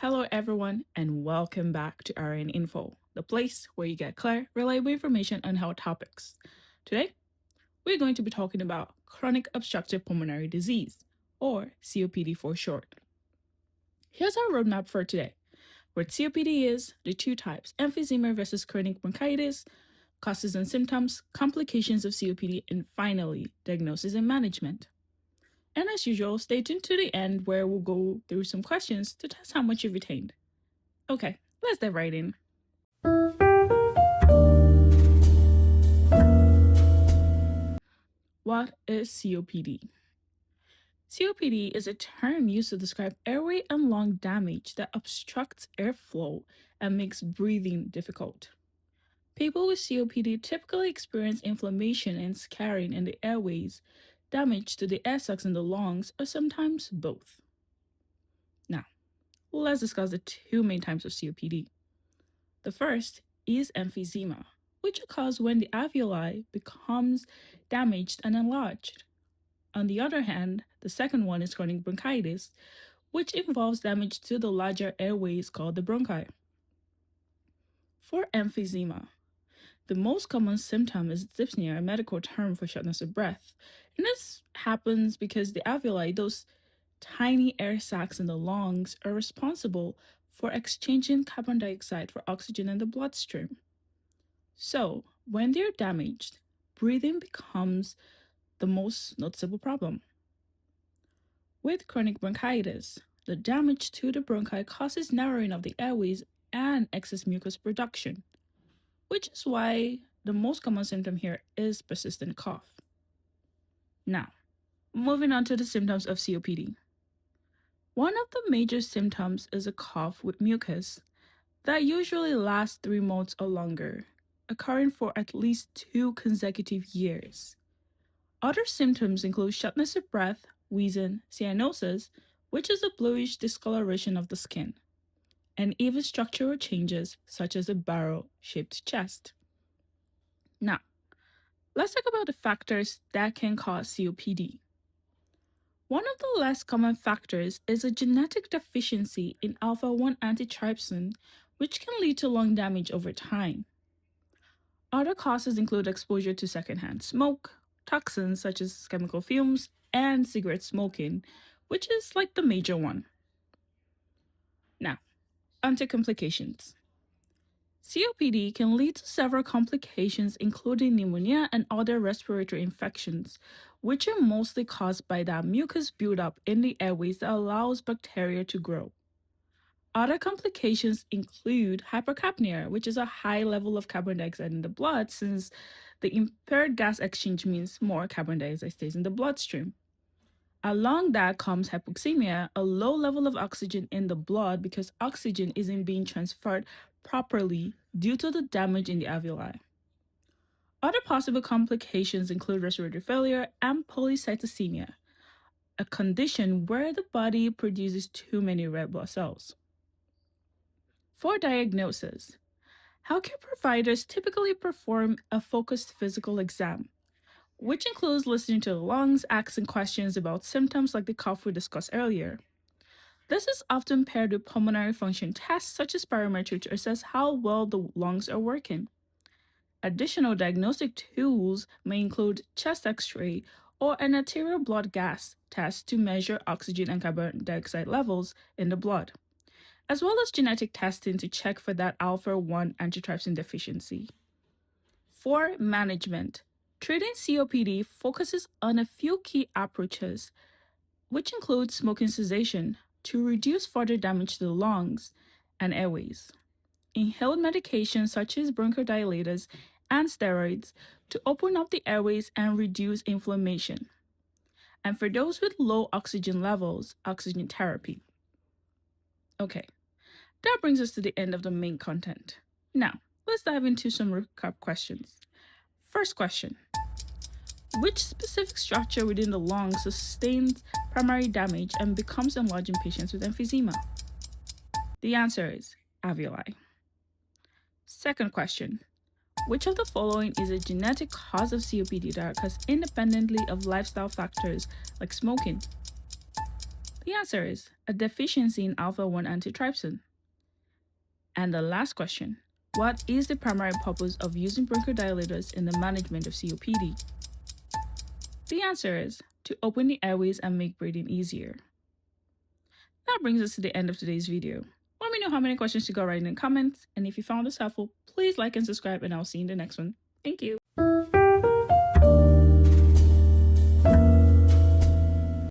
Hello, everyone, and welcome back to RN Info, the place where you get clear, reliable information on health topics. Today, we're going to be talking about chronic obstructive pulmonary disease, or COPD for short. Here's our roadmap for today. What COPD is, the two types, emphysema versus chronic bronchitis, causes and symptoms, complications of COPD, and finally, diagnosis and management. And as usual, stay tuned to the end where we'll go through some questions to test how much you've retained. Okay, let's dive right in. What is COPD? COPD is a term used to describe airway and lung damage that obstructs airflow and makes breathing difficult. People with COPD typically experience inflammation and scarring in the airways, damage to the air sacs in the lungs, or sometimes both. Now, let's discuss the two main types of COPD. The first is emphysema, which occurs when the alveoli becomes damaged and enlarged. On the other hand, the second one is chronic bronchitis, which involves damage to the larger airways called the bronchi. For emphysema, the most common symptom is dyspnea, a medical term for shortness of breath. And this happens because the alveoli, those tiny air sacs in the lungs, are responsible for exchanging carbon dioxide for oxygen in the bloodstream. So, when they're damaged, breathing becomes the most noticeable problem. With chronic bronchitis, the damage to the bronchi causes narrowing of the airways and excess mucus production, which is why the most common symptom here is persistent cough. Now, moving on to the symptoms of COPD. One of the major symptoms is a cough with mucus that usually lasts 3 months or longer, occurring for at least 2 consecutive years. Other symptoms include shortness of breath, wheezing, cyanosis, which is a bluish discoloration of the skin, and even structural changes such as a barrel-shaped chest. Now, let's talk about the factors that can cause COPD. One of the less common factors is a genetic deficiency in alpha-1 antitrypsin, which can lead to lung damage over time. Other causes include exposure to secondhand smoke, toxins such as chemical fumes, and cigarette smoking, which is like the major one. Now, onto complications. COPD can lead to several complications, including pneumonia and other respiratory infections, which are mostly caused by that mucus buildup in the airways that allows bacteria to grow. Other complications include hypercapnia, which is a high level of carbon dioxide in the blood, since the impaired gas exchange means more carbon dioxide stays in the bloodstream. Along that comes hypoxemia, a low level of oxygen in the blood because oxygen isn't being transferred properly due to the damage in the alveoli. Other possible complications include respiratory failure and polycythemia, a condition where the body produces too many red blood cells. For diagnosis, healthcare providers typically perform a focused physical exam, which includes listening to the lungs, asking questions about symptoms like the cough we discussed earlier. This is often paired with pulmonary function tests such as spirometry to assess how well the lungs are working. Additional diagnostic tools may include chest x-ray or an arterial blood gas test to measure oxygen and carbon dioxide levels in the blood, as well as genetic testing to check for that alpha-1 antitrypsin deficiency. For management, treating COPD focuses on a few key approaches, which include smoking cessation to reduce further damage to the lungs and airways, inhaled medications such as bronchodilators and steroids to open up the airways and reduce inflammation, and for those with low oxygen levels, oxygen therapy. Okay, that brings us to the end of the main content. Now, let's dive into some recap questions. First question: which specific structure within the lungs sustains primary damage and becomes enlarged in patients with emphysema? The answer is alveoli. Second question: which of the following is a genetic cause of COPD that occurs independently of lifestyle factors like smoking? The answer is a deficiency in alpha 1 antitrypsin. And the last question, what is the primary purpose of using bronchodilators in the management of COPD? The answer is to open the airways and make breathing easier. That brings us to the end of today's video. Let me know how many questions you got right in the comments, and if you found this helpful, please like and subscribe, and I'll see you in the next one. Thank you.